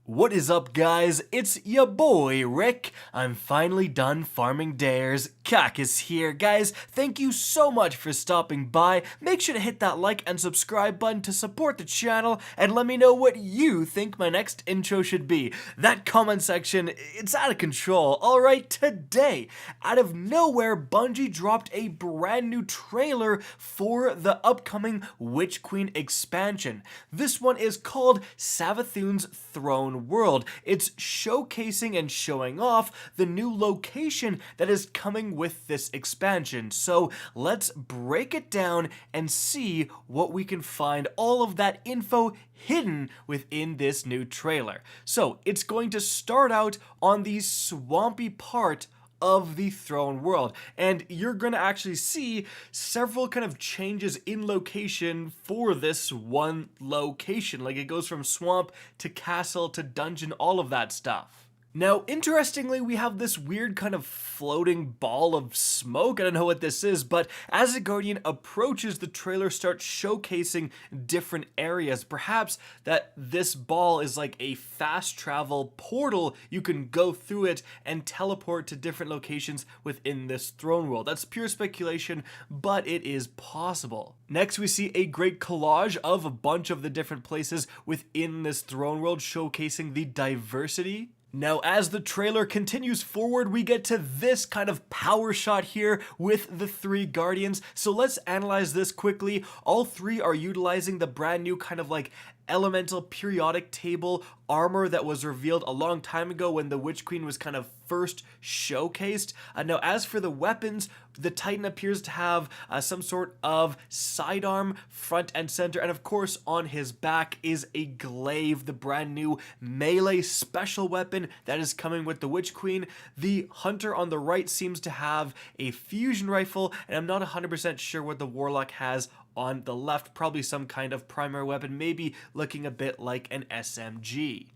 What is up, guys? It's ya boy Rick. I'm finally done farming dares. Cactus here, guys. Thank you so much for stopping by. Make sure to hit that like and subscribe button to support the channel, and let me know what you think my next intro should be. That comment section, it's out of control. Alright, today, out of nowhere, Bungie dropped a brand new trailer for the upcoming Witch Queen expansion. This one is called Savathun's Throne World. It's showcasing and showing off the new location that is coming with this expansion. So let's break it down and see what we can find, all of that info hidden within this new trailer. So it's going to start out on the swampy part of the throne world, and you're gonna actually see several kind of changes in location for this one location. Like, it goes from swamp to castle to dungeon, all of that stuff. Now, interestingly, we have this weird kind of floating ball of smoke. I don't know what this is, but as the Guardian approaches, the trailer starts showcasing different areas. Perhaps that this ball is like a fast travel portal. You can go through it and teleport to different locations within this throne world. That's pure speculation, but it is possible. Next, we see a great collage of a bunch of the different places within this throne world, showcasing the diversity. Now, as the trailer continues forward, we get to this kind of power shot here with the three Guardians. So let's analyze this quickly. All three are utilizing the brand new kind of like elemental periodic table armor that was revealed a long time ago when the Witch Queen was kind of first showcased. Now, as for the weapons, the Titan appears to have some sort of sidearm, front and center, and of course on his back is a glaive, the brand new melee special weapon that is coming with the Witch Queen. The Hunter on the right seems to have a fusion rifle, and I'm not 100% sure what the Warlock has on the left. Probably some kind of primary weapon, maybe looking a bit like an SMG.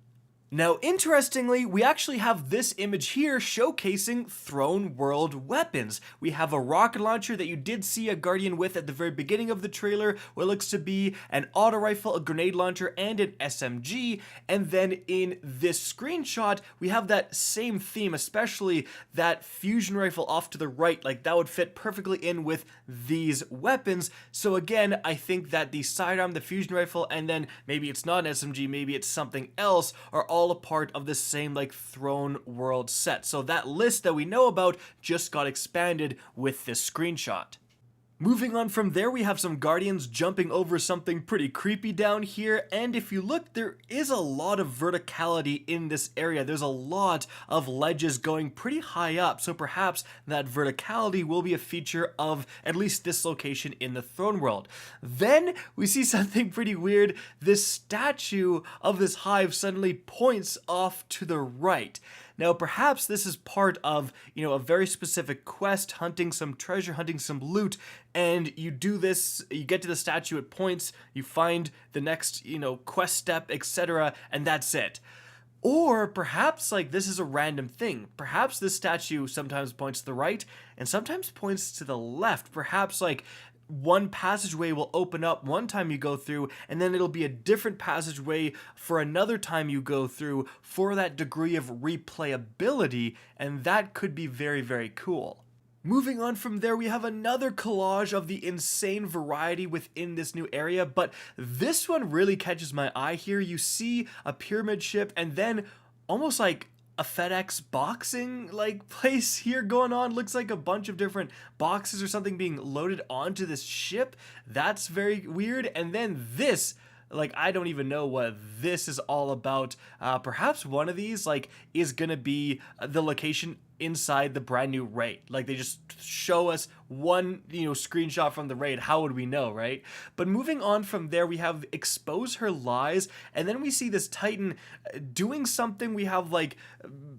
Now, interestingly, we actually have this image here showcasing Throne World weapons. We have a rocket launcher that you did see a Guardian with at the very beginning of the trailer, what looks to be an auto rifle, a grenade launcher, and an SMG. And then in this screenshot, we have that same theme, especially that fusion rifle off to the right. Like, that would fit perfectly in with these weapons. So again, I think that the sidearm, the fusion rifle, and then maybe it's not an SMG, maybe it's something else, are all a part of the same like Throne World set. So that list that we know about just got expanded with this screenshot. Moving on from there, we have some Guardians jumping over something pretty creepy down here, and if you look, there is a lot of verticality in this area. There's a lot of ledges going pretty high up, so perhaps that verticality will be a feature of at least this location in the Throne World. Then we see something pretty weird. This statue of this hive suddenly points off to the right. Now, perhaps this is part of, a very specific quest, hunting some treasure, hunting some loot, and you do this, you get to the statue, it points, you find the next, quest step, etc., and that's it. Or perhaps, like, this is a random thing. Perhaps this statue sometimes points to the right, and sometimes points to the left. Perhaps, like, one passageway will open up one time you go through, and then it'll be a different passageway for another time you go through for that degree of replayability, and that could be very, very cool. Moving on from there, we have another collage of the insane variety within this new area, but this one really catches my eye here. You see a pyramid ship, and then almost like a FedEx boxing like place here going on. Looks like a bunch of different boxes or something being loaded onto this ship. That's very weird. And then this, like, I don't even know what this is all about. Perhaps one of these like is gonna be the location inside the brand new raid. Like, they just show us one, screenshot from the raid. How would we know, right? But moving on from there, we have expose her lies, and then we see this Titan doing something. We have like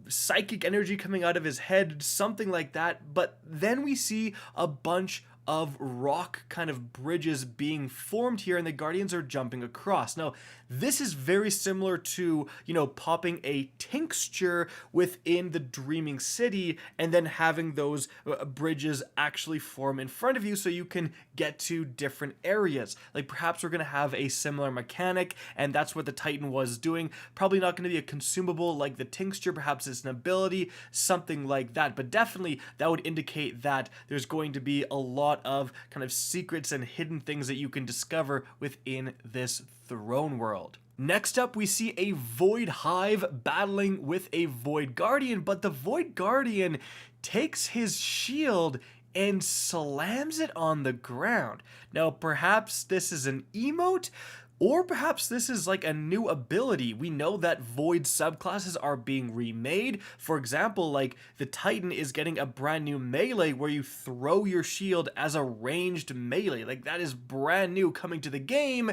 psychic energy coming out of his head, something like that. But then we see a bunch of rock kind of bridges being formed here, and the Guardians are jumping across. Now, this is very similar to, popping a tincture within the Dreaming City and then having those bridges actually form in front of you so you can get to different areas. Like perhaps we're going to have a similar mechanic, and that's what the Titan was doing. Probably not going to be a consumable like the tincture, perhaps it's an ability, something like that. But definitely that would indicate that there's going to be a lot of kind of secrets and hidden things that you can discover within this throne world. Next up, we see a Void Hive battling with a Void Guardian, but the Void Guardian takes his shield and slams it on the ground. Now, perhaps this is an emote, or perhaps this is like a new ability. We know that Void subclasses are being remade. For example, like the Titan is getting a brand new melee where you throw your shield as a ranged melee. Like that is brand new coming to the game.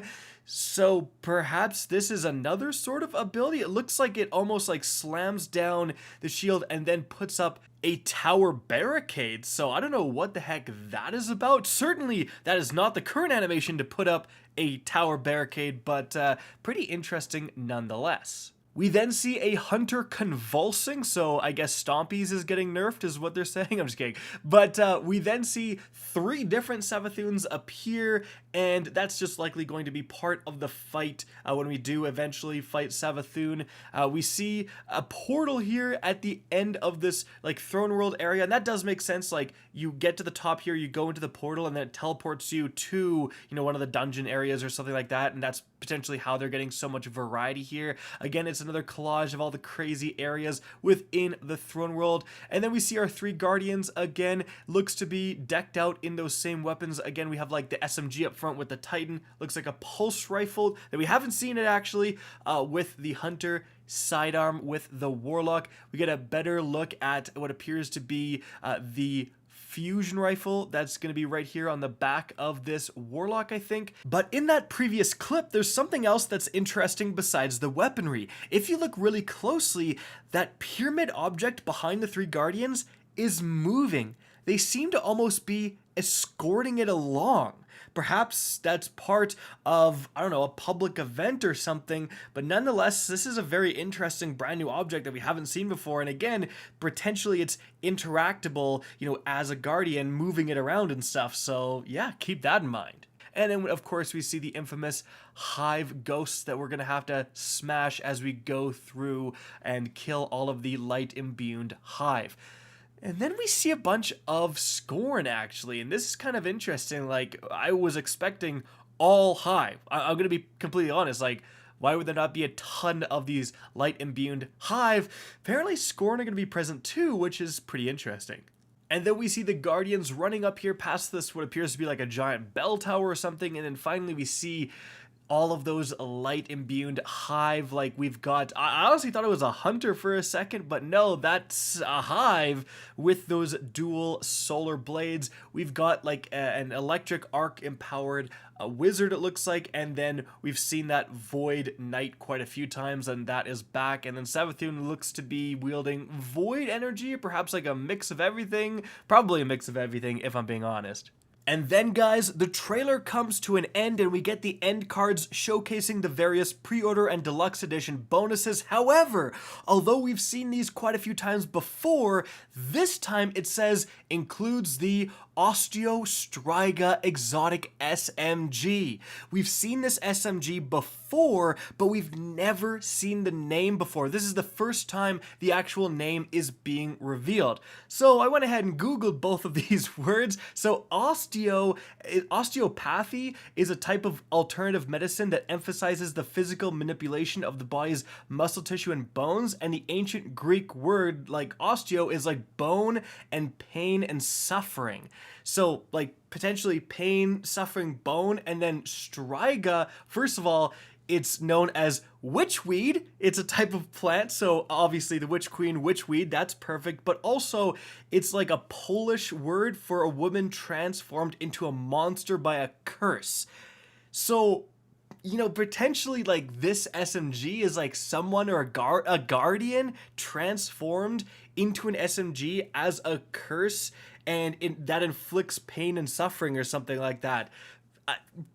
So perhaps this is another sort of ability. It looks like it almost like slams down the shield and then puts up a tower barricade. So I don't know what the heck that is about. Certainly that is not the current animation to put up a tower barricade, but pretty interesting nonetheless. We then see a Hunter convulsing, so I guess Stompies is getting nerfed is what they're saying. I'm just kidding. But we then see 3 different Savathuns appear, and that's just likely going to be part of the fight when we do eventually fight Savathun. We see a portal here at the end of this like throne world area, and that does make sense. Like you get to the top here, you go into the portal, and then it teleports you to one of the dungeon areas or something like that, and that's potentially how they're getting so much variety here. Again, it's another collage of all the crazy areas within the throne world. And then we see our 3 Guardians again, looks to be decked out in those same weapons. Again, we have like the SMG up front with the Titan, looks like a pulse rifle that we haven't seen it actually with the Hunter, sidearm with the Warlock. We get a better look at what appears to be the fusion rifle that's going to be right here on the back of this Warlock, I think. But in that previous clip, there's something else that's interesting besides the weaponry. If you look really closely, that pyramid object behind the 3 Guardians is moving. They seem to almost be escorting it along. Perhaps that's part of, I don't know, a public event or something, but nonetheless, this is a very interesting brand new object that we haven't seen before, and again, potentially it's interactable, as a Guardian, moving it around and stuff, so yeah, keep that in mind. And then, of course, we see the infamous Hive ghosts that we're going to have to smash as we go through and kill all of the light-imbued Hive. And then we see a bunch of Scorn, actually, and this is kind of interesting. Like, I was expecting all Hive. I'm going to be completely honest, like, why would there not be a ton of these light-imbued Hive? Apparently, Scorn are going to be present too, which is pretty interesting. And then we see the Guardians running up here past this, what appears to be like a giant bell tower or something, and then finally we see all of those light-imbued Hive. Like we've got, I honestly thought it was a Hunter for a second, but no, that's a Hive with those dual solar blades. We've got like an electric arc empowered wizard, it looks like, and then we've seen that Void Knight quite a few times, and that is back. And then Savathun looks to be wielding Void energy, perhaps like a mix of everything, probably a mix of everything if I'm being honest. And then, guys, the trailer comes to an end and we get the end cards showcasing the various pre-order and deluxe edition bonuses. However, although we've seen these quite a few times before, this time it says includes the Osteostriga Exotic SMG. We've seen this SMG before, but we've never seen the name before. This is the first time the actual name is being revealed. So I went ahead and Googled both of these words. So osteopathy is a type of alternative medicine that emphasizes the physical manipulation of the body's muscle tissue and bones, and the ancient Greek word like osteo is like bone and pain and suffering. So like potentially pain, suffering, bone, and then striga, first of all, it's known as witchweed. It's a type of plant, so obviously the witch queen, witchweed, that's perfect. But also, it's like a Polish word for a woman transformed into a monster by a curse. So, potentially like this SMG is like someone or a guardian transformed into an SMG as a curse. and that inflicts pain and suffering or something like that.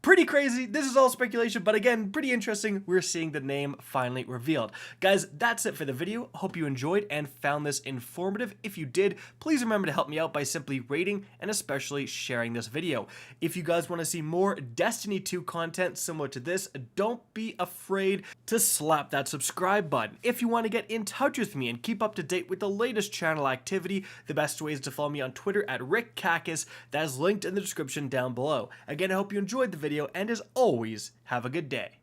Pretty crazy. This is all speculation, but again, pretty interesting. We're seeing the name finally revealed. Guys, that's it for the video. Hope you enjoyed and found this informative. If you did, please remember to help me out by simply rating and especially sharing this video. If you guys want to see more Destiny 2 content similar to this, don't be afraid to slap that subscribe button. If you want to get in touch with me and keep up to date with the latest channel activity, the best way is to follow me on Twitter at RickCacus. That is linked in the description down below. Again, I hope you enjoyed the video, and as always, have a good day.